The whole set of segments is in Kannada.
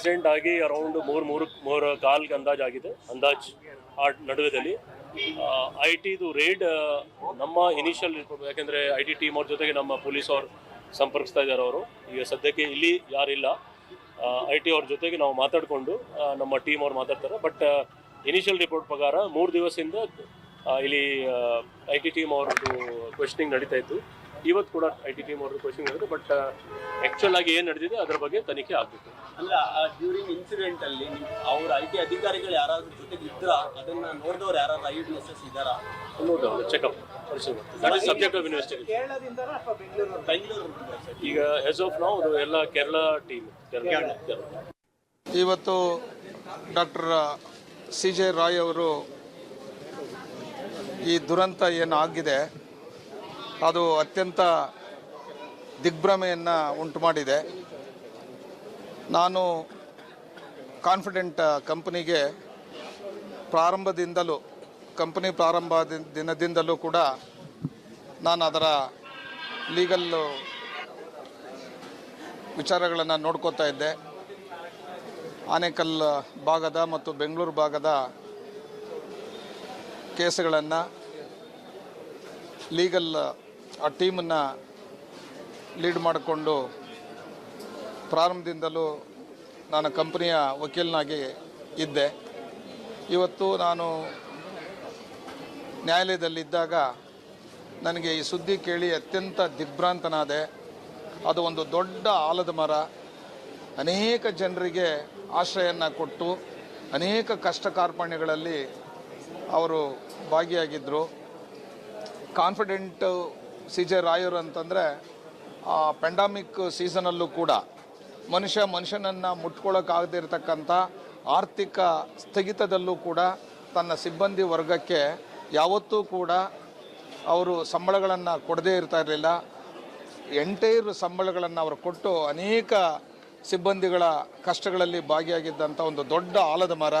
ಆಕ್ಸಿಡೆಂಟ್ ಆಗಿ ಅರೌಂಡ್ ಮೂರು ಕಾಲ್ಗೆ ಅಂದಾಜಾಗಿದೆ. ಆ ನಡುವೆದಲ್ಲಿ IT ರೇಡ್ ನಮ್ಮ ಇನಿಷಿಯಲ್, ಯಾಕೆಂದರೆ IT ಟೀಮ್ ಅವ್ರ ಜೊತೆಗೆ ನಮ್ಮ ಪೊಲೀಸ್ ಅವ್ರು ಸಂಪರ್ಕಿಸ್ತಾ ಇದ್ದಾರೆ. ಅವರು ಈಗ ಸದ್ಯಕ್ಕೆ ಇಲ್ಲಿ ಯಾರಿಲ್ಲ. IT ಅವ್ರ ಜೊತೆಗೆ ನಾವು ಮಾತಾಡಿಕೊಂಡು ನಮ್ಮ ಟೀಮ್ ಅವ್ರು ಮಾತಾಡ್ತಾರೆ. ಬಟ್ ಇನಿಷಿಯಲ್ ರಿಪೋರ್ಟ್ ಪ್ರಕಾರ 3 ದಿವಸದಿಂದ ಇಲ್ಲಿ IT ಟೀಮ್ ಅವ್ರದ್ದು ಕ್ವೆಶ್ಚನಿಂಗ್ ನಡೀತಾ ಇತ್ತು. ಇವತ್ತು ಕೂಡ IT ಟೀಮ್ ಅವ್ರದ್ದು ಕ್ವೆಶ್ಚನಿಂಗ್ ನಡೆದಿದೆ. ಬಟ್ ಆ್ಯಕ್ಚುಲ್ ಆಗಿ ಏನು ನಡೆದಿದೆ ಅದರ ಬಗ್ಗೆ ತನಿಖೆ ಆಗಬೇಕು. ಅಲ್ಲ, ಡ್ಯೂರಿಂಗ್ ಇನ್ಸಿಡೆಂಟ್ ಅಲ್ಲಿ ಅವ್ರ IT ಅಧಿಕಾರಿಗಳು ಯಾರಾದ್ರೂ ಜೊತೆಗೆ ಇದ್ರ ಅದನ್ನ ನೋಡಿದವ್ರು ಯಾರಾದ್ರೂ ಐ ವಿಟ್ನೆಸಸ್ ಇದ್ದಾರಾ? ಚೆಕಪ್ ಪರಿಶೀಲನೆ ಸಬ್ಜೆಕ್ಟ್ ಆಫ್ ಇನ್ವೆಸ್ಟಿಗೇಷನ್. ಬೆಂಗಳೂರು ಈಗ ಆಸ್ ಆಫ್ ನೌ ಅದು ಎಲ್ಲ ಕೇರಳ ಟೀಮ್. ಇವತ್ತು ಡಾಕ್ಟರ್ CJ ರಾಯ್ ಅವರು ಈ ದುರಂತ ಏನಾಗಿದೆ ಅದು ಅತ್ಯಂತ ದಿಗ್ಭ್ರಮೆಯನ್ನು ಉಂಟು ಮಾಡಿದೆ. ನಾನು ಕಾನ್ಫಿಡೆಂಟ್ ಕಂಪನಿಗೆ ಕಂಪನಿ ಪ್ರಾರಂಭ ದಿನದಿಂದಲೂ ಕೂಡ ನಾನು ಅದರ ಲೀಗಲ್ ವಿಚಾರಗಳನ್ನು ನೋಡ್ಕೋತಾ ಇದ್ದೆ. ಆನೇಕಲ್ ಭಾಗದ ಮತ್ತು ಬೆಂಗಳೂರು ಭಾಗದ ಕೇಸುಗಳನ್ನು ಲೀಗಲ್ ಆ ಟೀಮನ್ನು ಲೀಡ್ ಮಾಡಿಕೊಂಡು ಪ್ರಾರಂಭದಿಂದಲೂ ನಾನು ಕಂಪನಿಯ ವಕೀಲನಾಗಿ ಇದ್ದೆ. ಇವತ್ತು ನಾನು ನ್ಯಾಯಾಲಯದಲ್ಲಿದ್ದಾಗ ನನಗೆ ಈ ಸುದ್ದಿ ಕೇಳಿ ಅತ್ಯಂತ ದಿಗ್ಭ್ರಾಂತನಾದೆ. ಅದು ಒಂದು ದೊಡ್ಡ ಆಲದ ಮರ, ಅನೇಕ ಜನರಿಗೆ ಆಶ್ರಯವನ್ನು ಕೊಟ್ಟು ಅನೇಕ ಕಷ್ಟ ಕಾರ್ಪಣ್ಯಗಳಲ್ಲಿ ಅವರು ಭಾಗಿಯಾಗಿದ್ದರು. ಕಾನ್ಫಿಡೆಂಟ್ CJ ರಾಯರು ಅಂತಂದರೆ ಆ ಪೆಂಡಮಿಕ್ ಸೀಸನಲ್ಲೂ ಕೂಡ ಮನುಷ್ಯನನ್ನು ಮುಟ್ಕೊಳ್ಳೋಕ್ಕಾಗದೇ ಇರತಕ್ಕಂಥ ಆರ್ಥಿಕ ಸ್ಥಗಿತದಲ್ಲೂ ಕೂಡ ತನ್ನ ಸಿಬ್ಬಂದಿ ವರ್ಗಕ್ಕೆ ಯಾವತ್ತೂ ಕೂಡ ಅವರು ಸಂಬಳಗಳನ್ನು ಕೊಡದೇ ಇರ್ತಾ ಇರಲಿಲ್ಲ. ಎಂಟೈರ್ ಸಂಬಳಗಳನ್ನು ಅವರು ಕೊಟ್ಟು ಅನೇಕ ಸಿಬ್ಬಂದಿಗಳ ಕಷ್ಟಗಳಲ್ಲಿ ಭಾಗಿಯಾಗಿದ್ದಂಥ ಒಂದು ದೊಡ್ಡ ಆಲದ ಮರ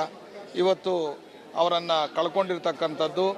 ಇವತ್ತು ಅವರನ್ನು ಕಳ್ಕೊಂಡಿರ್ತಕ್ಕಂಥದ್ದು